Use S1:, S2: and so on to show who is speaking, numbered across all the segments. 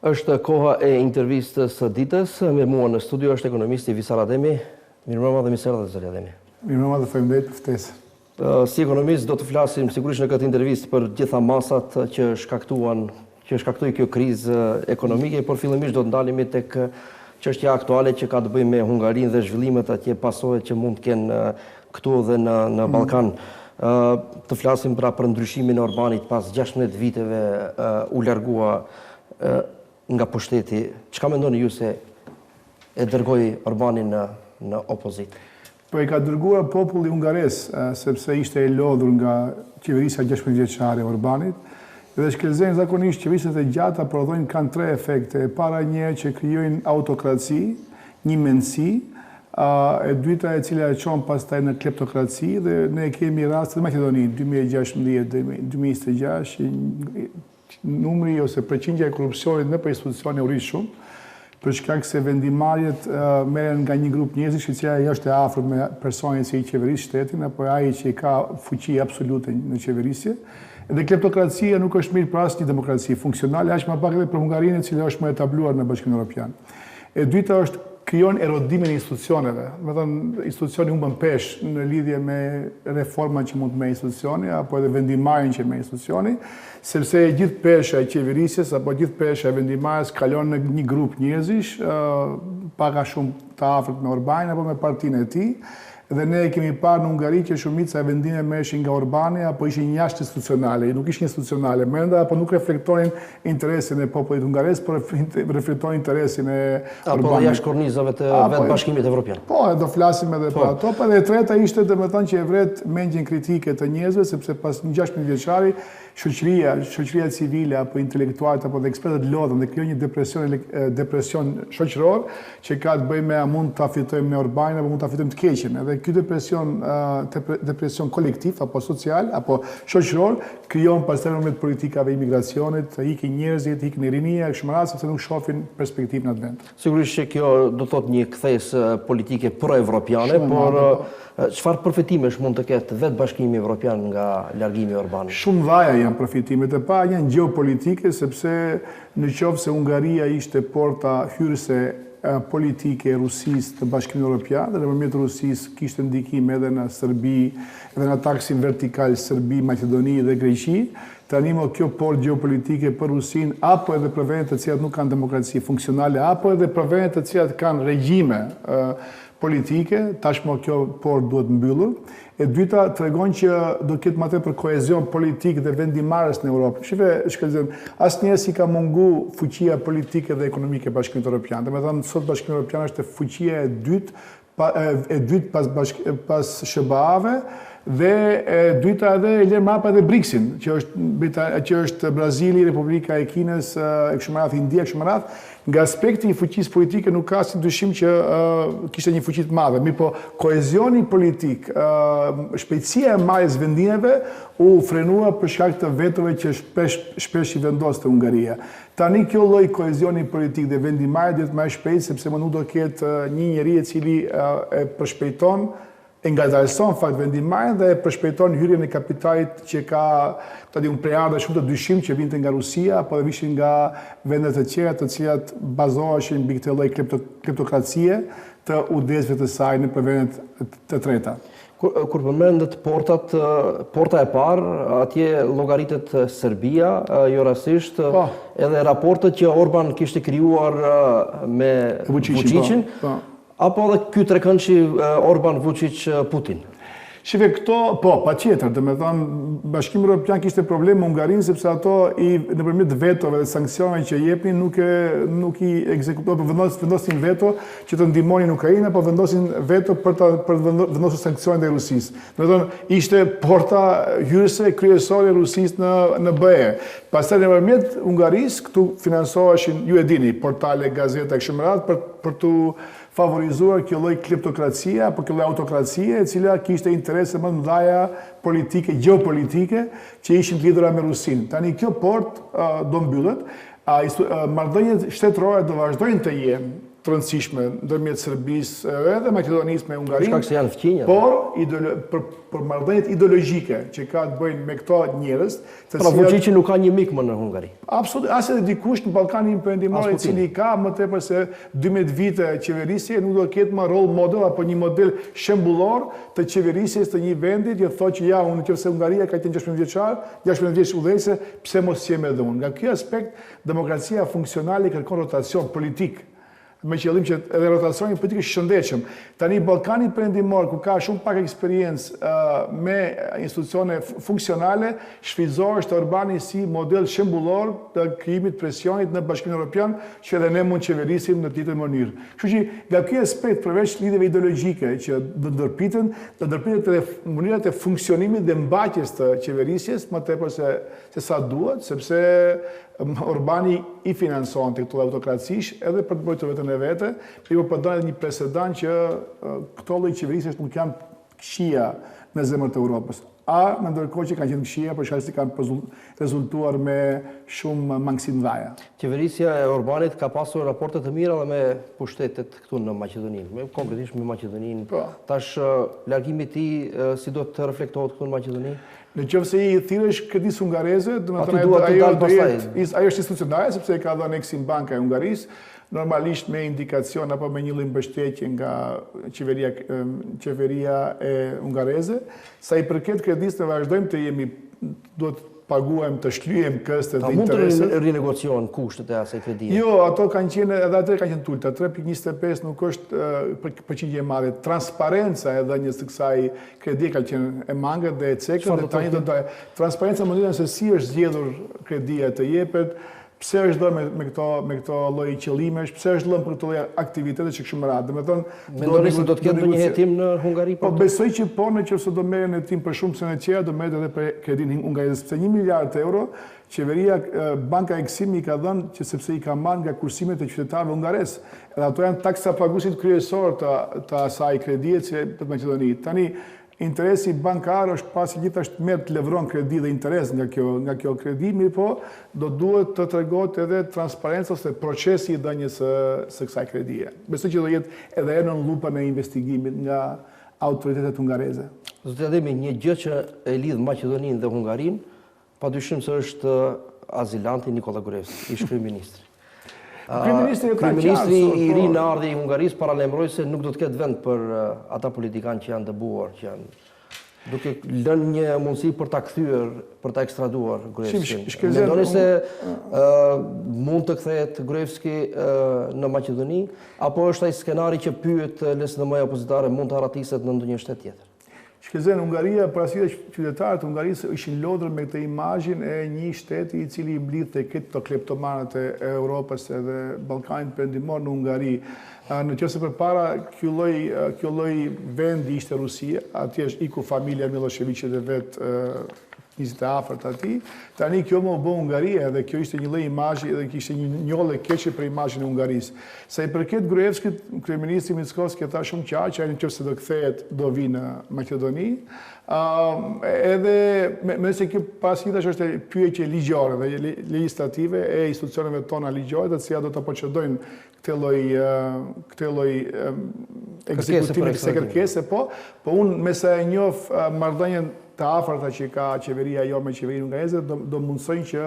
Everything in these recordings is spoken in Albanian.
S1: Është koha e intervistës së ditës. Me mua në studio është ekonomisti Visar Ademi. Mirëmbrëma dhe mirëserdhje zoti Ademi.
S2: Mirëmbrëma dhe faleminderit për ftesën.
S1: Si ekonomist do të flasim sigurisht në këtë intervistë për gjitha masat që shkaktoi kjo krizë ekonomike, por fillimisht do të ndalemi tek çështja aktuale që ka të bëjë me Hungarinë dhe zhvillimet atje, pasojat që mund të kenë këtu dhe në Ballkan. Të flasim pra për ndryshimin e Orbanit pas 16 viteve u largua nga pushteti. Çka mendoni ju se e dërgoi Orbanin në opozitë?
S2: Po e ka dërguar populli hungares, sepse ishte e lodhur nga qeverisja 16 vjeçare e Orbanit. Dhe shkelzojnë zakonisht qeveriset e gjata prodhojnë kanë tre efekte. E para një që krijojnë autokraci, një mendësi, e dyta e cila e çon pastaj në kleptokraci, dhe ne kemi raste në Maqedoni 2016-2026, numri ose përqindja e korrupsionit në institucione u rrit shumë, për shkak se vendimarrjet merren nga një grup njerëzish i cili është e afërt me personin që i qeveris shtetin apo ai që ka fuqi absolute në qeverisje. Dhe kleptokracia nuk është mirë për asnjë demokraci funksionale, aq më pak edhe për Hungarinë, e cila është më etabluar në Bashkimin Evropian. E dyta është krijon erodimin e institucioneve. Do të thënë institucioni humbën peshë në lidhje me reforma që mund të merr institucioni apo edhe vendimarrjen që merr institucioni, sepse gjithë pesha e qeverisjes apo gjithë pesha e vendimarrjes kalon në një grup njerëzish, pak a shumë të afërt me Orbanin apo me partinë e tij. Dhe ne kemi parë në Hungari që shumica e vendime merreshin nga Orbani apo ishin jashtë institucionale, nuk ishin institucionale brenda apo nuk reflektonin interesin e popullit hungares, por reflektonin interesin e Orbanit.
S1: Apo jashtë kornizave të vetë Bashkimit Evropian.
S2: Po, do flasim edhe për ato. Dhe e treta ishte domethënë që e vret mendjen kritike të njerëzve, sepse pas 16 vjeçari shoqëria civile apo intelektualët apo dhe ekspertët lodhen dhe krijojnë një depresion shoqëror që ka të bëjë me a mund ta fitojmë me Orbanin apo mund ta fitojmë të keqen. Edhe ky depresion kolektiv apo social apo shoqëror krijon pastaj me politikave imigracionit, ikin njerëzit, ikin rinia, kështu me radhë, sepse nuk shohin perspektivën atë vend.
S1: Sigurisht që kjo do thotë një kthesë politike pro-evropiane, por çfarë përfitimesh mund të ketë vetë Bashkimi Evropian nga largimi i Orbanit? Shumë
S2: dhaja janë përfitimet. E para janë gjeopolitike, sepse në qoftë se Hungaria ishte porta hyrëse politike e Rusisë të Bashkimit Evropian, dhe nëpërmjet Rusisë kishte ndikim edhe në Serbi, edhe në aksin vertikal Serbi, Maqedoni dhe Greqi. Tani kjo portë gjeopolitike për Rusinë, apo edhe për vendet të cilat nuk kanë demokraci funksionale, apo edhe për vendet të cilat kanë regjime politike, tashmë kjo portë duhet mbyllur. E dyta tregon që do ketë më tepër kohezion politik dhe vendimarrës në Europë. Shikojmë, asnjëherë si ka mungu fuqia politike dhe ekonomike e Bashkimit Evropian. Domethënë sot Bashkimi Evropian është fuqia e dytë pas SBA-ve, dhe e dyta edhe e lër mapa dhe BRICS-in, që është Brazili, Republika e Kinës, e kështu me radhë, India, kështu me radhë. Nga aspekti i fuqisë politike nuk ka asnjë dyshim që kishte një fuqi të madhe, mirë po kohezioni politik, shpejtësia e marrjes vendimeve u frenua për shkak të vetove që shpesh i vendoste Hungaria. Tani kjo lloj kohezioni politik dhe vendimarrje duhet më shpejt, sepse më nuk do ketë një njeri i cili e përshpejton, e ngadalson fakt vendimarrjen dhe përshpejton hyrjen e kapitalit që ka plejada shumë të dyshim që vinte nga Rusia apo dhe vishin nga vendet të tjera të cilat bazoheshin mbi këtë lloj kleptokracie të udhëzëve të saj në vendet të treta.
S1: Kur përmendet porta e parë, atje llogaritet Serbia, jo rastisht, edhe raportet që Orban kishte krijuar me Vučićin. Apo edhe ky trekëndshi Orban, Vučić, Putin?
S2: Shive këto, patjetër, domethënë Bashkimi Evropian kishte problem me Hungarinë sepse ato nëpërmjet vetove dhe sanksioneve që jepnin nuk i ekzekutonin, vendosin veto që të ndihmonin Ukrainën, apo vendosin veto për të vendosur sanksione ndaj Rusisë. Domethënë ishte porta hyrëse kryesore e Rusisë në BE. Pastaj nëpërmjet Hungarisë këtu financoheshin, ju e dini, portale, gazeta kështu me radhë për të favorizuar kjo lloj kleptokracie apo kjo lloj autokracie e cila kishte interese më të mëdha politike, gjeopolitike që ishin të lidhura me Rusinë. Tani kjo portë do mbyllet, marrëdhëniet shtetërore do vazhdojnë të jenë të rëndësishme ndërmjet Serbisë edhe Maqedonisë me Hungarinë.
S1: Shkak se janë fqinja.
S2: Por për marrëdhëniet ideologjike që ka të bëjnë me këto njerëz,
S1: pra Vučići nuk ka një mik më në Hungari.
S2: Absolutisht, as edhe dikush në Ballkanin Perëndimor i cili ka më tepër se 12 vite qeverisje nuk do të ketë më rol model apo një model shembullor të qeverisjes të një vendi që thotë që ja unë nëse Hungaria ka qenë 16 vjeçar, 16 vjeç udhëheqëse, pse mos jem edhe unë. Nga ky aspekt demokracia funksionale kërkon rotacion politik. Me qëllim që edhe rotacioni politik është shëndetshëm. Tani Ballkani Perëndimor, ku ka shumë pak eksperiencë me institucione funksionale, shfrytëzohet Orbani si model shembullor të krijimit presionit në Bashkimin Evropian, që edhe ne mund qeverisim në të njëjtën mënyrë. Kështu që nga ky aspekt, përveç lidhjeve ideologjike që do ndërpiten edhe mënyrat e funksionimit dhe mbajtjes të qeverisjes më tepër se sa duhet, sepse Orbani i finanson të këto autokracish edhe për të bërë të vetën e vete, por për dalë një presedant që këto lloj qeverisjes nuk janë këshia në zemër të Europës. Në ndërkohë që kanë qenë këshia, për shkak se kanë rezultuar me shumë mangësi të mëdha.
S1: Qeverisja e Orbanit ka pasur raporte të mira edhe me pushtetet këtu në Maqedoni, konkretisht me Maqedoninë. Tash largimi i tij si do të reflektohet këtu në Maqedoni?
S2: Në qoftë se i thirrësh kredisë hungareze, do të
S1: thotë
S2: ajo është institucionale sepse ka dhënë Exim Banka e Hungarisë, normalisht me indikacion apo me një lloj mbështetje nga qeveria e hungareze. Sa i përket kredisë, ne vazhdojmë të jemi duhet paguajmë të shlyejmë këstet dhe intereset.
S1: Mund të rinegociojnë kushtet e asaj kredie?
S2: Jo, ato kanë qenë edhe atë kanë qenë ulta. 3.25 nuk është përqindje e madhe. Transparenca e dhënies së kësaj kredie ka qenë e mangët dhe e cekët. Transparenca më mënyrën se si është zgjedhur kredia të jepet, pse është dhënë me këto lloj qëllimesh, pse është dhënë për këto lloj aktivitete që kështu më radhë. Domethënë,
S1: mendoni se do të ketë ndonjë hetim në Hungari?
S2: Po besoj që po, nëse do merren hetim për shumë se në tjera do merret edhe për kredinë hungareze, sepse 1 miliard euro qeveria Banka Exim i ka dhënë që sepse i ka marrë nga kursimet e qytetarëve hungarez. Edhe ato janë taksa paguesit kryesor të asaj kredie që të Maqedoni. Tani interesi bankar është pasi gjithashtu merr të levron kredi dhe interes nga kjo kredi, mirë po do duhet të tregohet edhe transparencë ose procesi i dhënies së kësaj kredie. Besoj që do jetë edhe në lupën e investigimit nga autoritetet hungareze.
S1: Zotë Ademi, një gjë që e lidh Maqedoninë dhe Hungarinë, padyshim se është azilanti Nikola Gruevski, ish kryeministri. Kryeministri i ri në ardhi i Hungarisë paralajmëroi se nuk do të ketë vend për ata politikanë që janë dëbuar, që janë duke lënë një mundësi për ta kthyer, për ta ekstraduar Gruevskin. Mendoni se mund të kthehet Gruevski në Maqedoni, apo është ai skenari që pyet LSDM opozitare mund të haratiset në ndonjë shtet tjetër?
S2: Shkëlqen, Hungaria, parasita qytetarët e Hungarisë ishin lodhur me këtë imazhin e një shteti i cili i mblidh te këto kleptomanët e Europës edhe Ballkanit Perëndimor në Hungari. Në qoftë se përpara ky lloj vendi ishte Rusia, atje është iku familja Miloševićit dhe vet nizit e afërt atij. Tani kjo më u bë Hungaria dhe kjo ishte një lloj imazhi dhe kishte një njollë keqe për imazhin e Hungarisë. Sa i përket Gruevskit, kryeministri Mickoski tha shumë qartë që ai nëse do kthehet do vinë në Maqedoni. Edhe nëse kjo pasitash është pyetje ligjore dhe legjislative e institucioneve tona ligjore, të cilat do të procedojnë këtë lloj ekzekutimi kësaj kërkese, po unë me sa e njoh marrëdhënien të afërta që ka qeveria jo me qeverinë hungareze, do mundsojnë që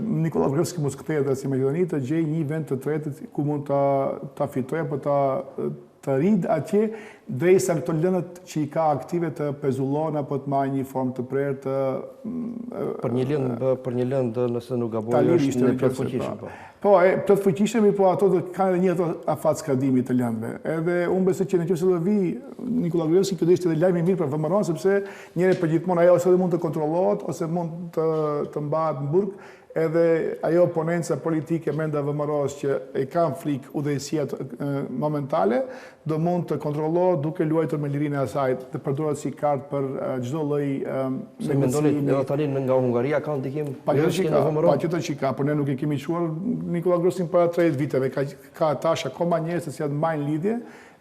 S2: Nikola Gruevski mos kthehet si Maqedoni të gjejë një vend të tretë ku mund ta fitojë apo të rrid atje derisa këto lëndët që i ka aktive të pezullon apo të marrë një formë të prerë të
S1: për një lëndë nëse nuk gaboj është në plot fuqishëm.
S2: Po, plot fuqishëm, po ato kanë edhe një afat skadimi të lëndëve. Edhe unë besoj që nëse do vi Nikola Gruevski, kjo do ishte edhe lajm i mirë për VMRO, sepse njëri përgjithmonë ajo ose mund të kontrollohet ose mund të mbahet në burg. Edhe ajo oponenca politike menda VMRO-s që e kanë frikë udhëheqësiat momentale, do mund të kontrollohet duke luajtur me lirinë e asaj, të përdoret si kartë për çdo lloj
S1: Se mendoni edhe tani nga Hungaria ka ndikim në VMRO?
S2: Patjetër që ka, por ne nuk e kemi çuar Nikola Gruevskin para 30 viteve, ka tash akoma njerëz që janë mbajnë lidhje.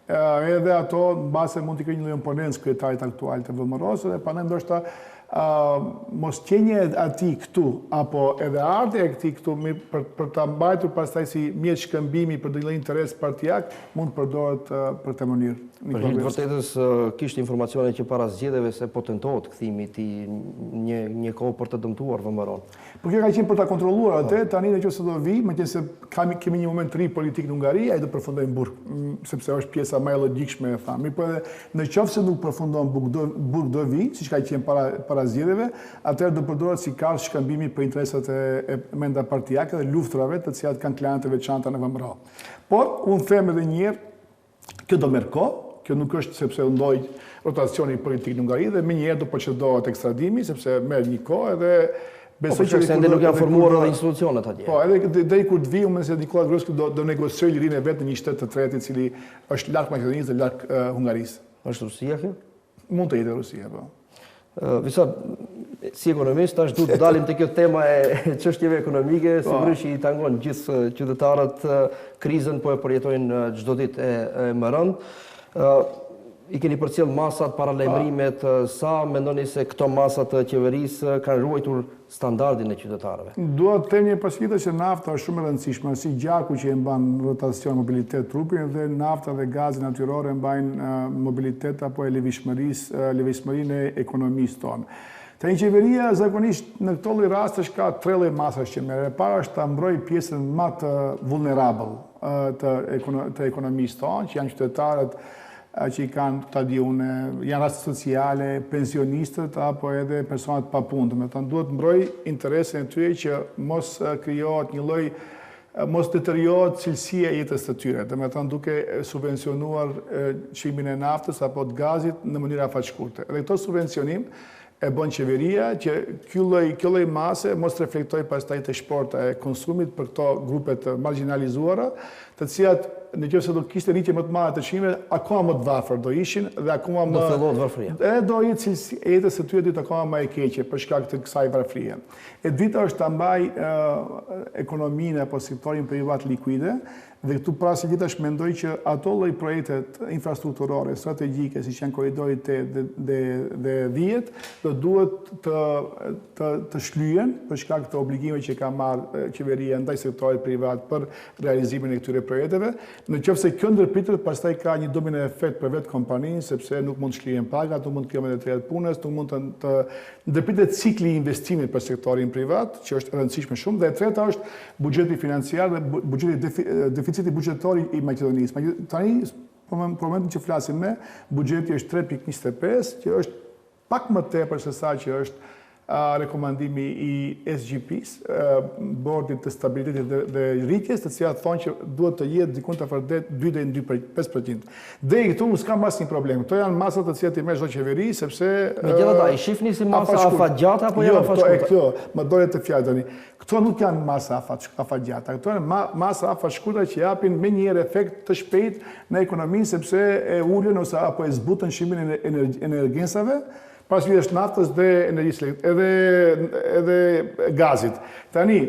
S2: Edhe ato mbase mund të krijojnë një lloj imponencë kryetarit aktual të VMRO-s dhe pandej ndoshta mos qenje ati këtu, apo edhe ardhe e këti këtu, për të mbajtur pastaj si mjetë shkëmbimi për dhe interes partijak, mund të përdoret për të mënyrë.
S1: Për hirtë vërtetës, kishtë informacione që para zgjedhjeve se po tentohet kthimi ti një kohë për të dëmtuar vëmëron.
S2: Por kjo ka qenë për ta kontrolluar atë, tani nëse do vi, meqense kemi një moment të ri politik në Hungari, ai do përfundojë në Burg, sepse është pjesa më e logjikshme e thamë. Po edhe në qoftë se nuk përfundon Burg do vi, siç ka qenë para zgjedhjeve, atëherë do përdoret si kartë shkëmbimi për interesat e menda partijake dhe luftrave të cilat kanë klientë të veçanta në vëmëro. Por unë them edhe një herë, kjo do merr kohë. Kjo nuk është sepse ndoj rotacioni politik në Hungari dhe më njëherë do procedohet ekstradimi sepse merr një kohë edhe
S1: besoj që ende nuk janë formuar edhe institucionet atje.
S2: Po, edhe deri kur të vijë unë se Nikola Groski do negociojë lirinë e vet në një shtet të tretë i cili është larg Maqedonisë dhe larg Hungarisë.
S1: Është Rusia kjo?
S2: Mund të jetë Rusia, po.
S1: Visa, si ekonomist, tash duhet të dalim të kjo tema e çështjeve ekonomike, sigurisht i tangon gjithë qytetarët krizën, po e përjetojnë çdo ditë e më rënd. I keni përcjell masat, paralajmërimet, sa mendoni se këto masat të qeverisë kanë ruajtur standardin e qytetarëve?
S2: Dua të them një pasqyrë që nafta është shumë e rëndësishme, si gjaku që e mban rotacion mobilitet trupin dhe nafta dhe gazi natyror e mbajnë mobilitet apo lëvizmërinë e ekonomisë tonë. Tani qeveria zakonisht në këto lloj rastesh ka tre lloj masash që merr. E para është ta mbrojë pjesën më të vulnerable të ekonomisë tonë, që janë qytetarët që i kanë, janë raste sociale, pensionistët, apo edhe personat pa punë. Do të thonë duhet mbroj interesin e tyre që mos krijohet një lloj, mos deteriorohet cilësia e jetës së tyre. Do të thonë duke subvencionuar çimin e naftës apo të gazit në mënyra afatshkurte. Dhe këto subvencionim e bën qeveria që kjo lloj mase mos reflektoj pastaj te shporta e konsumit për këto grupe të marginalizuara, të cilat nëse do kishte rritje më të madhe të çmimeve, akoma më të varfër do ishin dhe akoma më
S1: do thellohet varfëria.
S2: Do jetë cilësia e jetës së tyre ditë akoma më e keqe për shkak të kësaj varfërie. E dyta është ta mbaj ekonominë apo sektorin privat likuide. Dhe këtu prasi gjithashtu mendoj që ato lloj projektet infrastrukturore, strategjike, siç janë korridori 8 dhe 10, do duhet të shlyhen për shkak të obligimeve që ka marrë qeveria ndaj sektorit privat për realizimin e këtyre projekteve. Nëse kjo ndërpritet, pastaj ka një domino efekt për vetë kompaninë, sepse nuk mund të shlihen pagat, nuk mund të krijohen të punës, nuk mund të ndërpritet cikli i investimit për sektorin privat, që është e rëndësishme shumë. Dhe e treta është buxheti financiar dhe buxheti deficiti buxhetor i Maqedonisë. Tani, për momentin që flasim ne, buxheti është 3.25, që është pak më tepër se sa që është rekomandimi i SGP-s, Bordit të Stabilitetit dhe Rritjes, të cilat thonë që duhet të jetë dikun të afërdet 2.5%. Dhe i këtu s'kam asnjë problem. Këto janë masat të cilat i merr çdo qeveri, sepse
S1: megjithatë i shihni si masa afatgjata apo janë afatshkurta?
S2: Jo, më dole të fjalë tani. Këto nuk janë masa afatgjata, këto janë masa afatshkurta që japin menjëherë efekt të shpejt në ekonominë sepse e ulën ose apo e zbutën shimin e energjensave, pas lidhjes naftës dhe energjisë edhe gazit. Tani,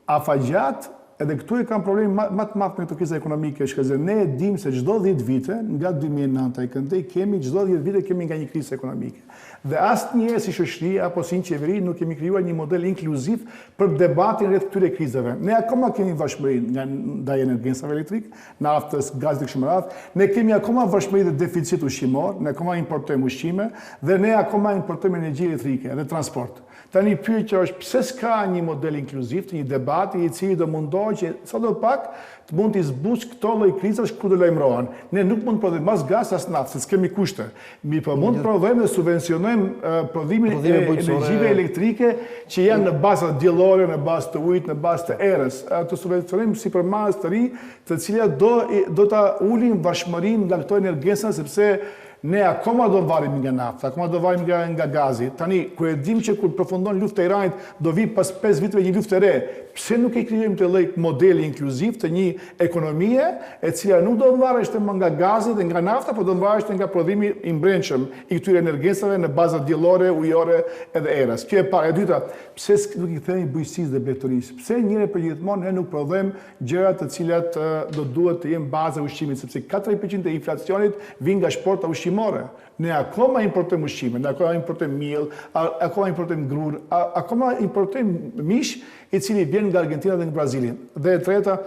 S2: afatgjat, edhe këtu e kam problemi më të madh me këtë krizë ekonomike, shkëze ne e dimë se çdo 10 vite, nga 2009 e këndej, çdo 10 vite kemi nga një krizë ekonomike. Dhe asnjëherë si shoqëri apo si qeveri nuk kemi krijuar një model inkluziv për debatin rreth këtyre krizave. Ne akoma kemi vazhmëri ndaj energjensave elektrik, naftës, gazit e kështu me radhë. Ne kemi akoma vazhmëri dhe deficit ushqimor, ne akoma importojmë ushqime dhe ne akoma importojmë energji elektrike dhe transport. Tani pyetja është pse s'ka një model inkluziv, një debati i cili do mundohet që sadopak të mund të zbush këto lloj krizash ku do lajmërohen. Ne nuk mund të prodhojmë as gaz as naftë, s'kemi kushte. Mi po mund të prodhojmë dhe subvencionojmë prodhimin e energjive elektrike që janë në baza diellore, në bazë të ujit, në bazë të erës. Të subvencionojmë sipërmasë të ri, të cilat do ta ulin vashmërinë nga këto energjensa sepse ne akoma do varim nga nafta, akoma do varim nga gazi. Tani, kur e dim që kur përfundon lufta e Iranit, do vi pas 5 viteve një luftë e re. Pse nuk e krijojmë të lloj modeli inkluziv të një ekonomie e cila nuk do varreshte më nga gazi dhe nga nafta, por do varreshte nga prodhimi i mbrëmshëm i këtyre energjensave në baza diellore, ujore edhe erës. Kjo e para. E dyta, pse nuk i themi bujqësisë dhe blegtorisë? Pse njëherë për gjithmonë ne nuk prodhojmë gjërat të cilat do duhet të jenë baza ushqimit, sepse 40% e inflacionit vjen nga shporta ushqimit ushqimore. Ne akoma importojmë ushqime, ne akoma importojmë miell, akoma importojmë grur, akoma importojmë mish i cili vjen nga Argentina dhe nga Brazili. Dhe e treta,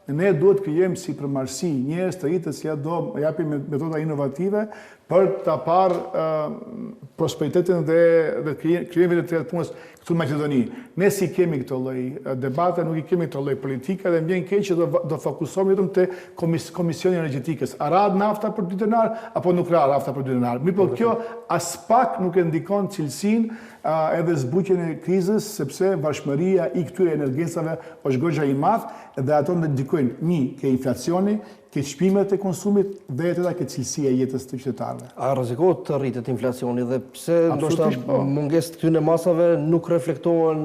S2: ne duhet krijojmë si përmarrësi njerëz të rritë që do japin metoda inovative për ta parë prosperitetin dhe krijimin e të punës këtu në Maqedoni. Ne si kemi këto lloj debate, nuk i kemi këto lloj politike dhe më vjen keq që do fokusohemi vetëm te Komisioni Energjetikës. A ra nafta për 2 denar apo nuk ra nafta për 2 denar? Mirë, po kjo as pak nuk e ndikon cilësinë edhe zbuqjen e krizës, sepse bashkëmëria i këtyre emergjencave është goxha i madh dhe ato ndikojnë një ke inflacioni, ke çmimet e konsumit dhe edhe ke cilësia e jetës të qytetarëve.
S1: A rrezikohet të rritet inflacioni dhe pse ndoshta mungesë të këtyre masave nuk reflektohen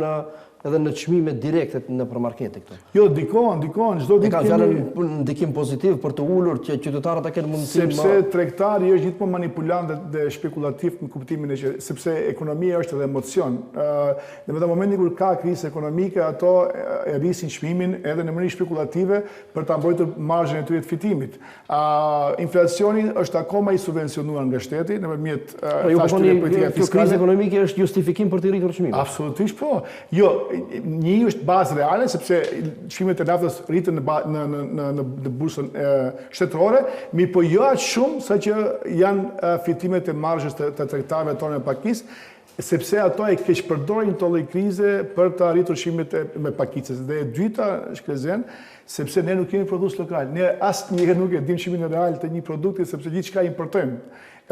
S1: edhe në çmime direkte në markete këtu?
S2: Jo, dikon, çdo ditë
S1: ka fjalën ndikim pozitiv për të ulur që qytetarët ta kenë mundësi.
S2: Sepse tregtari është gjithmonë manipulant dhe spekulativ në kuptimin e që sepse ekonomia është edhe emocion. Në vetëm momentin kur ka krizë ekonomike, ato e rrisin çmimin edhe në mënyrë spekulative për ta mbrojtur marzhen e tyre të fitimit. Inflacioni është akoma i subvencionuar nga shteti nëpërmjet
S1: thashëve politika fiskale. Kjo krizë ekonomike është justifikim për të rritur çmimin.
S2: Absolutisht po. Jo, një është bazë reale, sepse çmimet e naftës rritën në bursën shtetërore, mi po jo aq shumë sa që janë fitimet e marzhës të tregtarëve tonë me pakicë, sepse ato e keq përdorin këto lloj krize për të arritur çmimet me pakicës. Dhe e dyta, shkrezen, sepse ne nuk kemi produs lokal. Ne asnjëherë nuk e dim çmimin real të një produkti sepse gjithçka importojmë.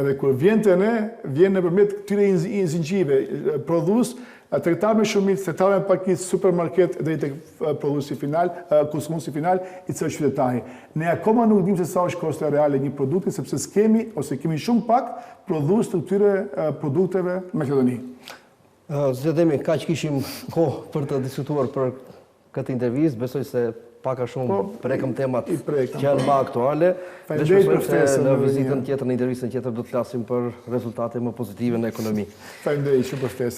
S2: Edhe kur vjen te ne, vjen nëpërmjet këtyre zinxhirëve, prodhues, tregtar me shumicë, tregtar me pakicë, supermarket deri tek prodhuesi final, konsumuesi final, i cili është qytetari. Ne akoma nuk dimë se sa është kosto reale e një produkti sepse s'kemi ose kemi shumë pak prodhues të këtyre produkteve në Maqedoni.
S1: Zotëri Demi, kaq kishim kohë për të diskutuar për këtë intervistë, besoj se paka shumë prekëm temat që janë më aktuale. Dhe shpresoj se në vizitën tjetër, në intervistën tjetër, do të flasim për rezultate më pozitive në ekonomi.
S2: Faleminderit shumë për ftesën.